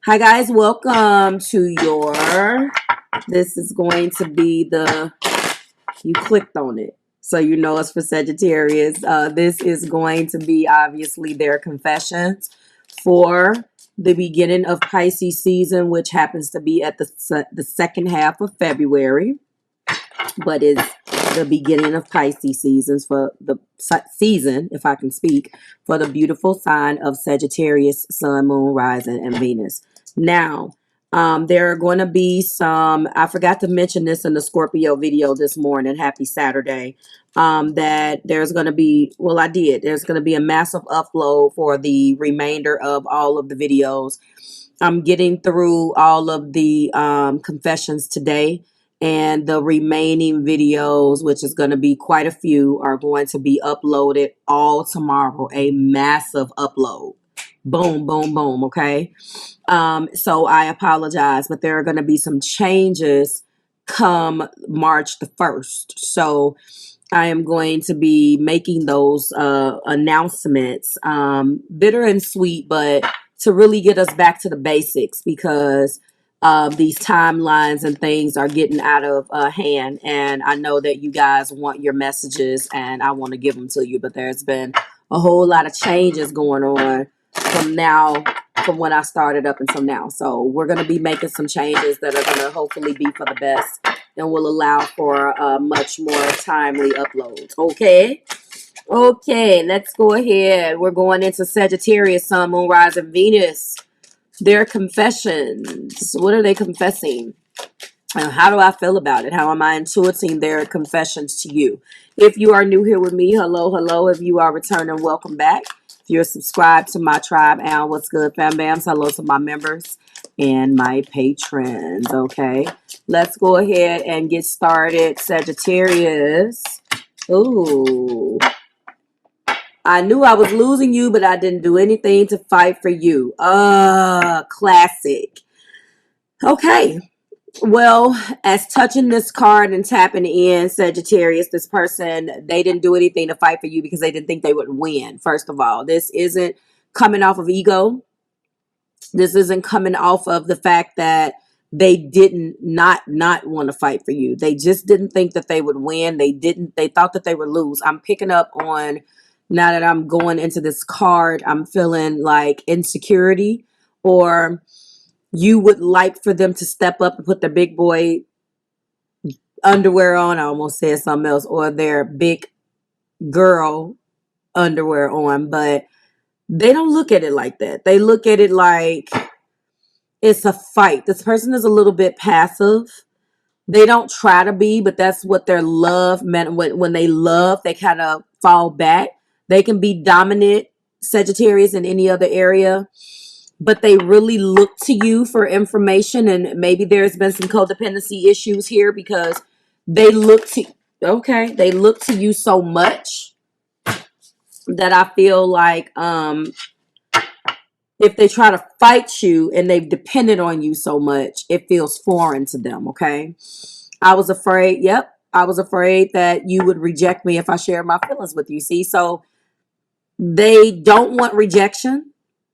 Hi guys, welcome to this is going to be you clicked on it. So you know it's for Sagittarius. This is going to be obviously their confessions for the beginning of Pisces season, which happens to be at the second half of February, but is the beginning of Pisces seasons for the season, if I can speak, for the beautiful sign of Sagittarius, Sun, Moon, Rising, and Venus. Now, there are going to be some, I forgot to mention this in the Scorpio video this morning, happy Saturday, that there's going to be, well, I did, there's going to be a massive upload for the remainder of all of the videos. I'm getting through all of the confessions today, and the remaining videos, which is going to be quite a few, are going to be uploaded all tomorrow. A massive upload. Boom, boom, boom. Okay. So I apologize, but there are going to be some changes come March the 1st. So I am going to be making those announcements, bitter and sweet, but to really get us back to the basics, because these timelines and things are getting out of hand. And I know that you guys want your messages and I want to give them to you, but there's been a whole lot of changes going on from when I started up until now. So we're going to be making some changes that are going to hopefully be for the best and will allow for much more timely uploads. Okay, let's go ahead. We're going into Sagittarius, Sun, Moon, Rising, Venus. Their confessions. What are they confessing? How do I feel about it? How am I intuiting their confessions to you? If you are new here with me, hello, hello. If you are returning, welcome back. If you're subscribed to my tribe, and what's good, fam bams? Hello to my members and my patrons. Okay, let's go ahead and get started. Sagittarius. Ooh. I knew I was losing you, but I didn't do anything to fight for you. Classic. Okay. Well, as touching this card and tapping in, Sagittarius, this person, they didn't do anything to fight for you because they didn't think they would win. First of all, this isn't coming off of ego. This isn't coming off of the fact that they didn't not want to fight for you. They just didn't think that they would win. They thought that they would lose. I'm picking up on, now that I'm going into this card, I'm feeling like insecurity, or you would like for them to step up and put their big boy underwear on. I almost said something else, or their big girl underwear on, but they don't look at it like that. They look at it like it's a fight. This person is a little bit passive. They don't try to be, but that's what their love meant. When they love, they kind of fall back. They can be dominant, Sagittarius, in any other area, but they really look to you for information. And maybe there's been some codependency issues here, because they look to you so much that I feel like if they try to fight you and they've depended on you so much, it feels foreign to them. Okay. I was afraid. Yep. I was afraid that you would reject me if I shared my feelings with you. See, so they don't want rejection.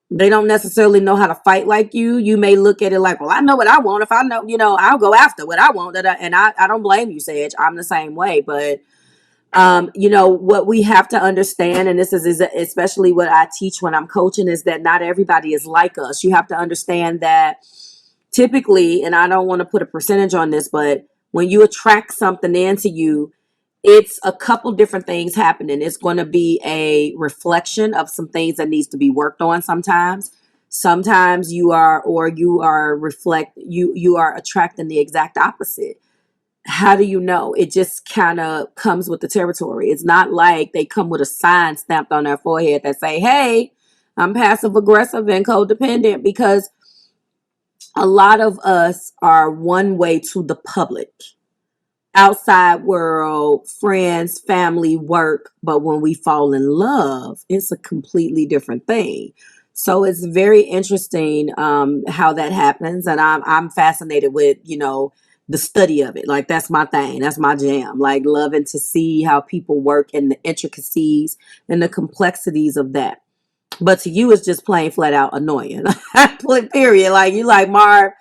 They don't necessarily know how to fight like you. You may look at it like, well, I know what I want. If I know, I'll go after what I want. And I don't blame you, Sage. I'm the same way. But what we have to understand, and this is especially what I teach when I'm coaching, is that not everybody is like us. You have to understand that typically, and I don't want to put a percentage on this, but when you attract something into you, it's a couple different things happening. It's going to be a reflection of some things that needs to be worked on. Sometimes you are attracting the exact opposite. How do you know? It just kind of comes with the territory. It's not like they come with a sign stamped on their forehead that say, hey, I'm passive aggressive and codependent, because a lot of us are one way to the public, outside world, friends, family, work. But when we fall in love, it's a completely different thing. So it's very interesting how that happens. And I'm fascinated with, the study of it. Like, that's my thing. That's my jam. Like, loving to see how people work and the intricacies and the complexities of that. But to you, it's just plain flat out annoying. Period. Like, you like, Marv,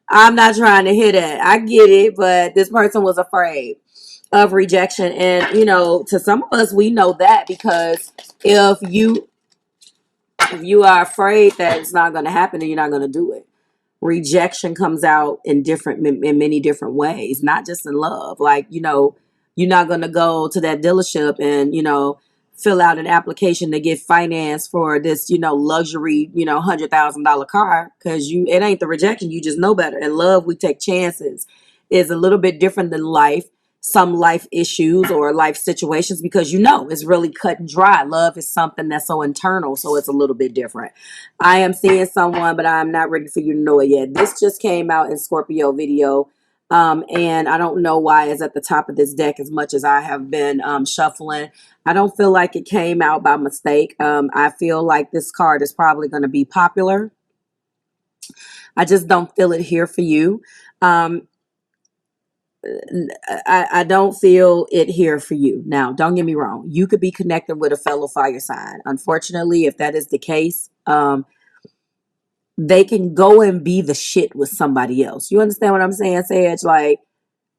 I'm not trying to hit it. I get it, but this person was afraid of rejection. And, you know, to some of us, we know that because if you are afraid that it's not going to happen, then you're not going to do it. Rejection comes out in many different ways, not just in love. Like, you know, you're not going to go to that dealership and, you know, fill out an application to get finance for this, you know, luxury, you know, $100,000 car, because it ain't the rejection. You just know better. In love, we take chances. Is a little bit different than life. Some life issues or life situations, because you know it's really cut and dry. Love is something that's so internal, so it's a little bit different. I am seeing someone, but I'm not ready for you to know it yet. This just came out in Scorpio video. And I don't know why it's at the top of this deck as much as I have been shuffling. I don't feel like it came out by mistake. I feel like this card is probably going to be popular. I just don't feel it here for you. I don't feel it here for you. Now, don't get me wrong. You could be connected with a fellow fire sign. Unfortunately, if that is the case, they can go and be the shit with somebody else. You understand what I'm saying, Sage? Like,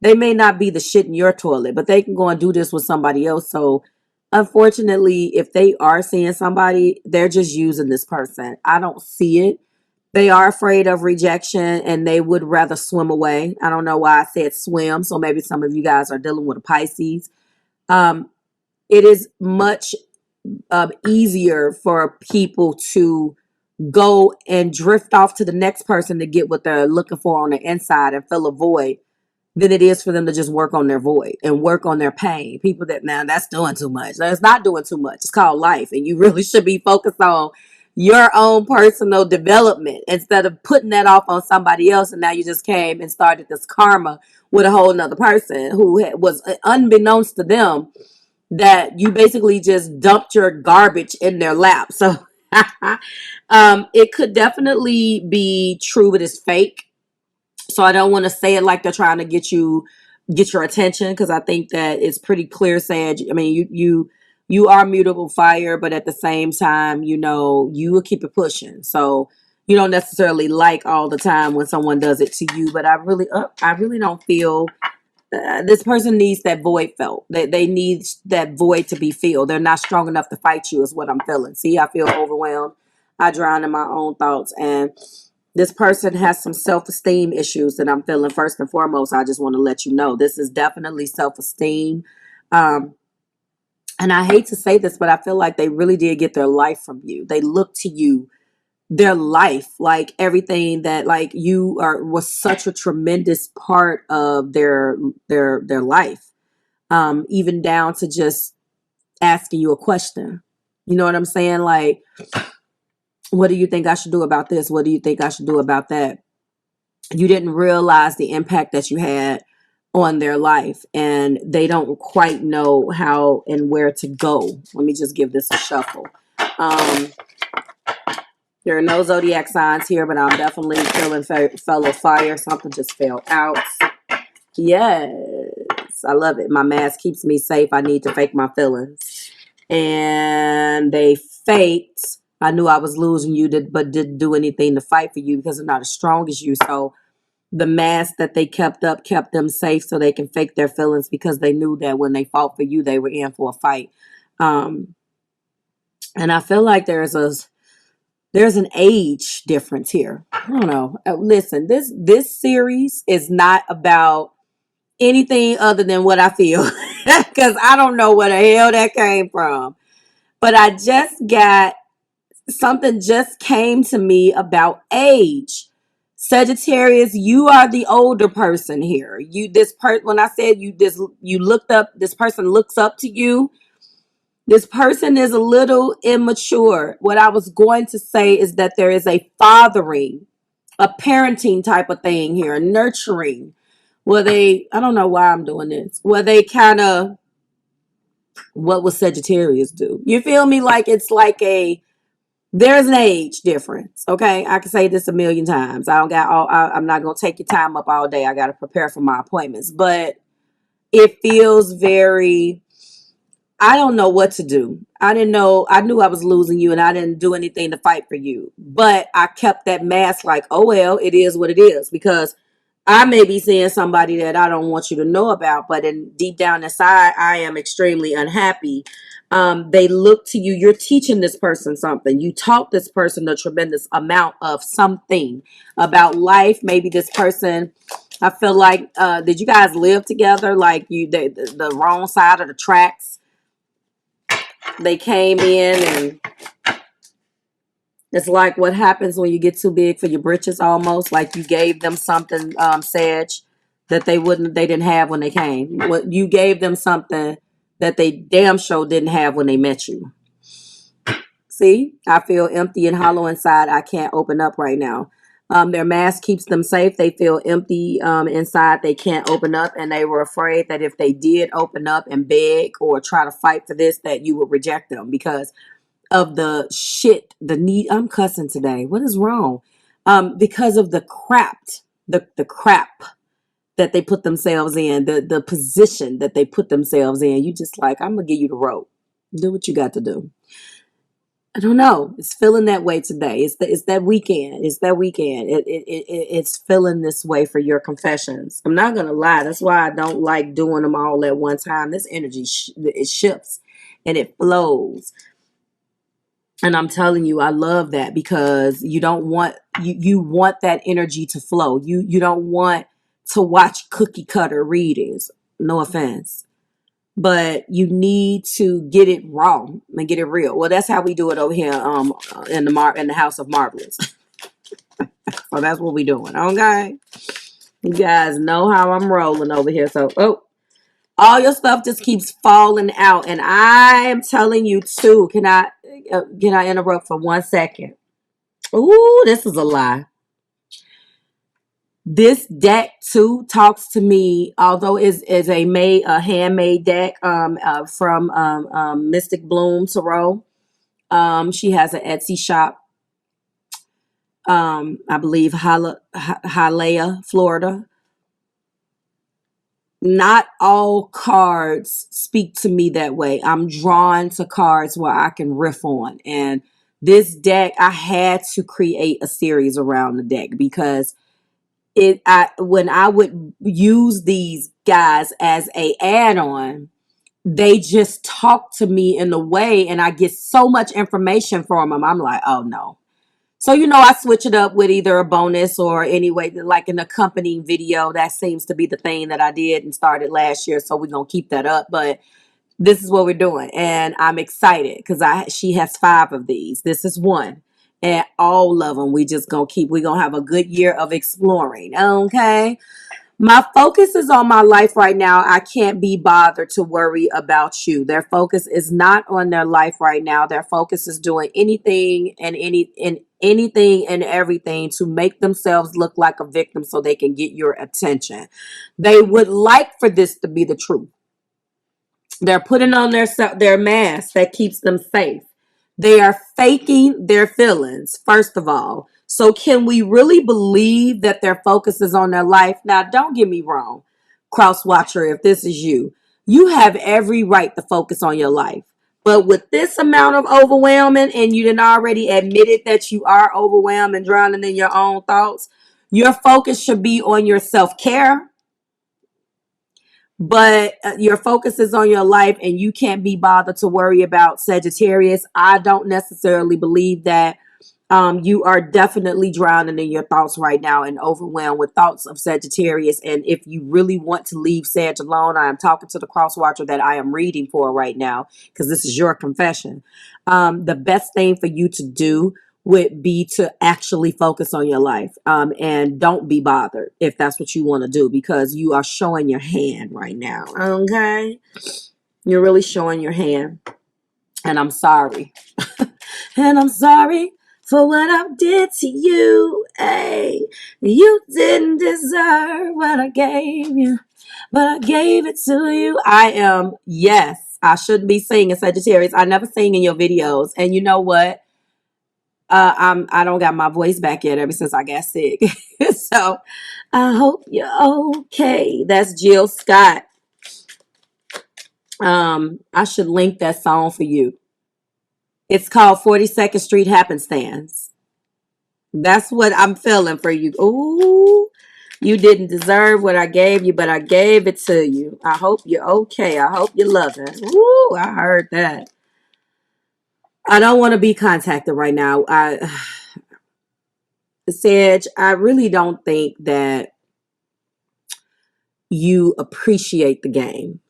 they may not be the shit in your toilet, but they can go and do this with somebody else. So, unfortunately, if they are seeing somebody, they're just using this person. I don't see it. They are afraid of rejection and they would rather swim away. I don't know why I said swim. So maybe some of you guys are dealing with a Pisces. It is much easier for people to go and drift off to the next person to get what they're looking for on the inside and fill a void than it is for them to just work on their void and work on their pain. People that, now that's doing too much. That's not doing too much. It's called life. And you really should be focused on your own personal development instead of putting that off on somebody else. And now you just came and started this karma with a whole nother person who was unbeknownst to them that you basically just dumped your garbage in their lap. So it could definitely be true, but it's fake. So I don't want to say it like they're trying to get your attention, because I think that it's pretty clear, Sag. I mean, you are mutable fire, but at the same time, you know, you will keep it pushing. So you don't necessarily like all the time when someone does it to you, but I really don't feel this person needs that void felt. They need that void to be filled. They're not strong enough to fight you, is what I'm feeling. See, I feel overwhelmed. I drown in my own thoughts, and this person has some self-esteem issues that I'm feeling. First and foremost, I just want to let you know this is definitely self-esteem. And I hate to say this, but I feel like they really did get their life from you. They look to you, their life, like everything that, like, you was such a tremendous part of their life. Even down to just asking you a question. You know what I'm saying? Like, what do you think I should do about this? What do you think I should do about that? You didn't realize the impact that you had on their life, and they don't quite know how and where to go. Let me just give this a shuffle. There are no zodiac signs here, but I'm definitely feeling fellow fire. Something just fell out. Yes, I love it. My mask keeps me safe. I need to fake my feelings. And they faked. I knew I was losing you, but didn't do anything to fight for you because they're not as strong as you. So the mask that they kept up kept them safe so they can fake their feelings, because they knew that when they fought for you, they were in for a fight. And I feel like there's an age difference here. I don't know. Listen, this series is not about anything other than what I feel, because I don't know where the hell that came from. But I just got something just came to me about age. Sagittarius, you are the older person here. When I said you looked up, this person looks up to you. This person is a little immature. What I was going to say is that there is a fathering, a parenting type of thing here, nurturing. I don't know why I'm doing this. They kind of, what would Sagittarius do? You feel me? Like, it's like there's an age difference. Okay. I can say this a million times. I'm not going to take your time up all day. I got to prepare for my appointments, but it feels very I don't know what to do. I didn't know. I knew I was losing you and I didn't do anything to fight for you. But I kept that mask like, oh, well, it is what it is. Because I may be seeing somebody that I don't want you to know about, but in deep down inside, I am extremely unhappy. They look to you. You're teaching this person something. You taught this person a tremendous amount of something about life. Maybe this person, I feel like, did you guys live together? Like the wrong side of the tracks. They came in and it's like what happens when you get too big for your britches almost. Like you gave them something, Sag, that they didn't have when they came. What you gave them something that they damn sure didn't have when they met you. See, I feel empty and hollow inside. I can't open up right now. Their mask keeps them safe. They feel empty inside. They can't open up, and they were afraid that if they did open up and beg or try to fight for this, that you would reject them because of the shit, the need. I'm cussing today. What is wrong? Because of the crap that they put themselves in, the position that they put themselves in. You just like, I'm gonna give you the rope. Do what you got to do. I don't know. It's feeling that way today. It's that weekend. It's that weekend. It's feeling this way for your confessions. I'm not gonna lie. That's why I don't like doing them all at one time. This energy it shifts and it flows. And I'm telling you, I love that because you don't want you want that energy to flow. You don't want to watch cookie cutter readings. No offense. But you need to get it raw and get it real. Well, that's how we do it over here in the House of Marvelous. So that's what we doing. Okay. You guys know how I'm rolling over here. So all your stuff just keeps falling out. And I am telling you too, can I interrupt for 1 second? Ooh, this is a lie. This deck too talks to me, although is a handmade deck from Mystic Bloom Tarot. She has an Etsy shop. I believe Hialeah, Florida. Not all cards speak to me that way. I'm drawn to cards where I can riff on. And this deck, I had to create a series around the deck because when I would use these guys as a add-on, they just talk to me in a way and I get so much information from them. I'm like, oh no. So, I switch it up with either a bonus or anyway, like an accompanying video. That seems to be the thing that I did and started last year. So we're going to keep that up. But this is what we're doing. And I'm excited because she has 5 of these. This is one. And all of them, we're going to have a good year of exploring. Okay. My focus is on my life right now. I can't be bothered to worry about you. Their focus is not on their life right now. Their focus is doing anything and anything and everything to make themselves look like a victim so they can get your attention. They would like for this to be the truth. They're putting on their mask that keeps them safe. They are faking their feelings, first of all. So can we really believe that their focus is on their life? Now, don't get me wrong, cross watcher, if this is you, you have every right to focus on your life. But with this amount of overwhelming, and you done already admitted that you are overwhelmed and drowning in your own thoughts, your focus should be on your self-care. But your focus is on your life and you can't be bothered to worry about Sagittarius. I don't necessarily believe that. You are definitely drowning in your thoughts right now and overwhelmed with thoughts of Sagittarius. And if you really want to leave Sag alone, I am talking to the cross watcher that I am reading for right now because this is your confession. The best thing for you to do would be to actually focus on your life and don't be bothered if that's what you want to do because you are showing your hand right now. Okay. You're really showing your hand. And I'm sorry. And I'm sorry for what I did to you. Hey, you didn't deserve what I gave you, but I gave it to you. Yes, I shouldn't be singing Sagittarius. I never sing in your videos. And you know what? I don't got my voice back yet ever since I got sick. So I hope you're okay. That's Jill Scott. I should link that song for you. It's called 42nd Street Happenstance. That's what I'm feeling for you. Ooh, you didn't deserve what I gave you, but I gave it to you. I hope you're okay. I hope you're loving. Ooh, I heard that. I don't want to be contacted right now. Sag, I really don't think that you appreciate the game.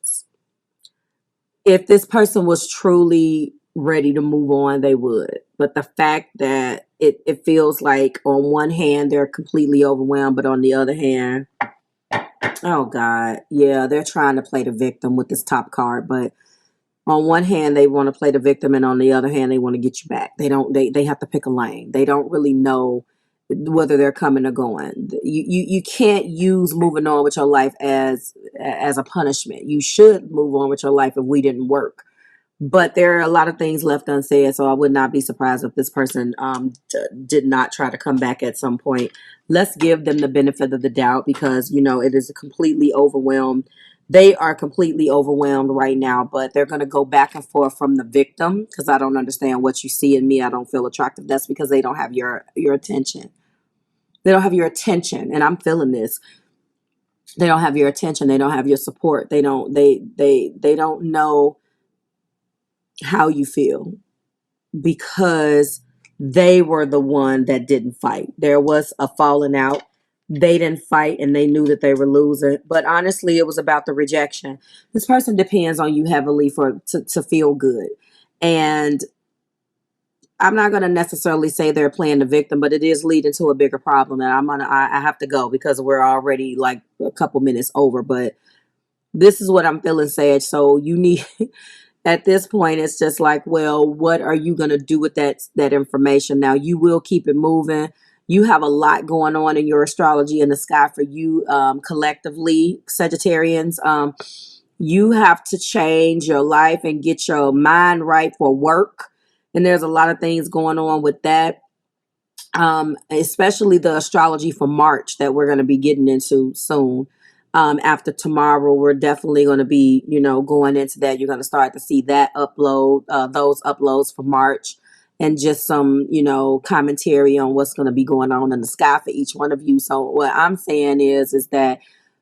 If this person was truly ready to move on, they would. But the fact that it feels like on one hand they're completely overwhelmed, but on the other hand, oh God, yeah, they're trying to play the victim with this top card. But on one hand they want to play the victim, and on the other hand they want to get you back. They have to pick a lane. They don't really know whether they're coming or going. You can't use moving on with your life as a punishment. You should move on with your life if we didn't work. But there are a lot of things left unsaid, so I would not be surprised if this person did not try to come back at some point. Let's give them the benefit of the doubt, because it is completely overwhelmed. They are completely overwhelmed right now, but they're going to go back and forth from the victim, because I don't understand what you see in me. I don't feel attractive. That's because they don't have your attention. They don't have your attention, and I'm feeling this. They don't have your attention. They don't have your support. They don't know how you feel, because they were the one that didn't fight. There was a falling out. They didn't fight, and they knew that they were losing. But honestly, it was about the rejection. This person depends on you heavily to feel good. And I'm not going to necessarily say they're playing the victim, but it is leading to a bigger problem. And I have to go because we're already like a couple minutes over. But this is what I'm feeling, Sage. So you need at this point, it's just like, well, what are you going to do with that information? Now, you will keep it moving. You have a lot going on in your astrology in the sky for you collectively, Sagittarians. You have to change your life and get your mind right for work. And there's a lot of things going on with that. Especially the astrology for March that we're going to be getting into soon. After tomorrow, we're definitely going to be, going into that. You're going to start to see that those uploads for March, and just some, commentary on what's going to be going on in the sky for each one of you. So what I'm saying is that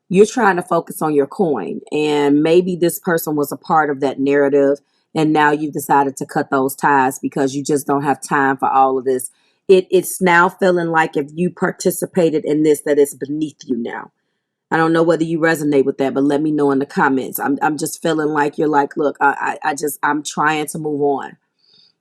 you're trying to focus on your coin, and maybe this person was a part of that narrative, and now you've decided to cut those ties because you just don't have time for all of this. It's now feeling like if you participated in this, that it's beneath you now. I don't know whether you resonate with that, but let me know in the comments. I'm just feeling like you're like, look, I'm trying to move on.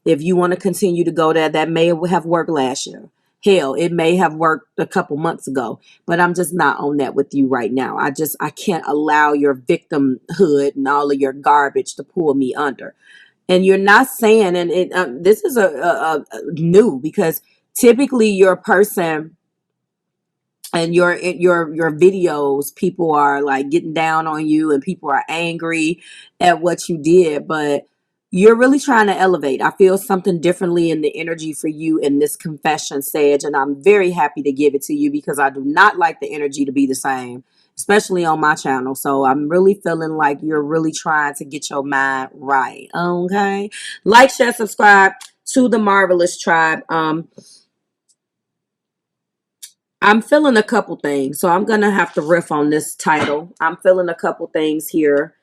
If you want to continue to go there, that may have worked last year. Hell, it may have worked a couple months ago, but I'm just not on that with you right now. I can't allow your victimhood and all of your garbage to pull me under. And you're not saying, and this is a new, because typically your person and your videos, people are like getting down on you and people are angry at what you did, but you're really trying to elevate. I feel something differently in the energy for you in this confession, Sage, and I'm very happy to give it to you because I do not like the energy to be the same, especially on my channel. So I'm really feeling like you're really trying to get your mind right. Okay, like, share, subscribe to the Marvelous Tribe. I'm feeling a couple things, so I'm gonna have to riff on this title. I'm feeling a couple things here.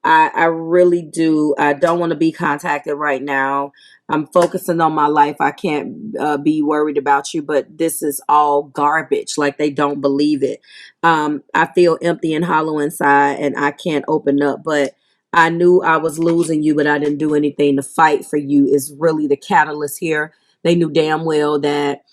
I really do. I don't want to be contacted right now. I'm focusing on my life. I can't be worried about you, but this is all garbage. Like, they don't believe it. I feel empty and hollow inside, and I can't open up. But I knew I was losing you, but I didn't do anything to fight for you. Is really the catalyst here. They knew damn well that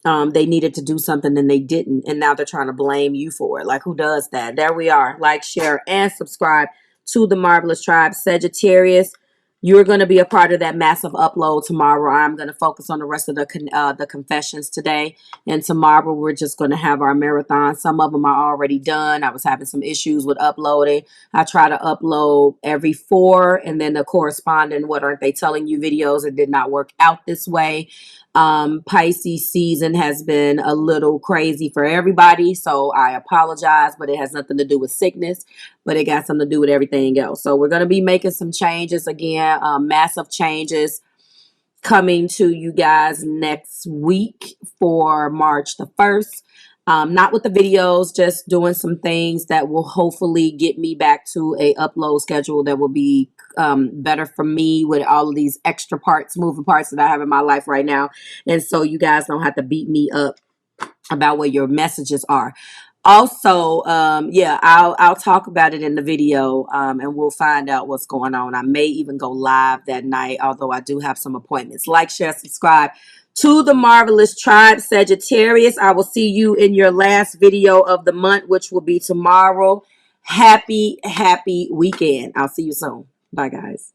they needed to do something and they didn't, and now they're trying to blame you for it. Like, who does that? There we are. Like, share, and subscribe to the Marvelous Tribe. Sagittarius, you're going to be a part of that massive upload tomorrow. I'm going to focus on the rest of the confessions today, and tomorrow we're just going to have our marathon. Some of them are already done. I was having some issues with uploading. I try to upload every 4, and then the corresponding what aren't they telling you videos. It did not work out this way. Pisces season has been a little crazy for everybody, so I apologize, but it has nothing to do with sickness, but it got something to do with everything else. So we're going to be making some changes again, massive changes coming to you guys next week for March the 1st. Not with the videos, just doing some things that will hopefully get me back to a upload schedule that will be better for me with all of these extra parts, moving parts that I have in my life right now. And so you guys don't have to beat me up about what your messages are. Also, yeah, I'll talk about it in the video, and we'll find out what's going on. I may even go live that night, although I do have some appointments. Like, share, subscribe to the Marvelous Tribe, Sagittarius. I will see you in your last video of the month, which will be tomorrow. Happy weekend. I'll see you soon. Bye, guys.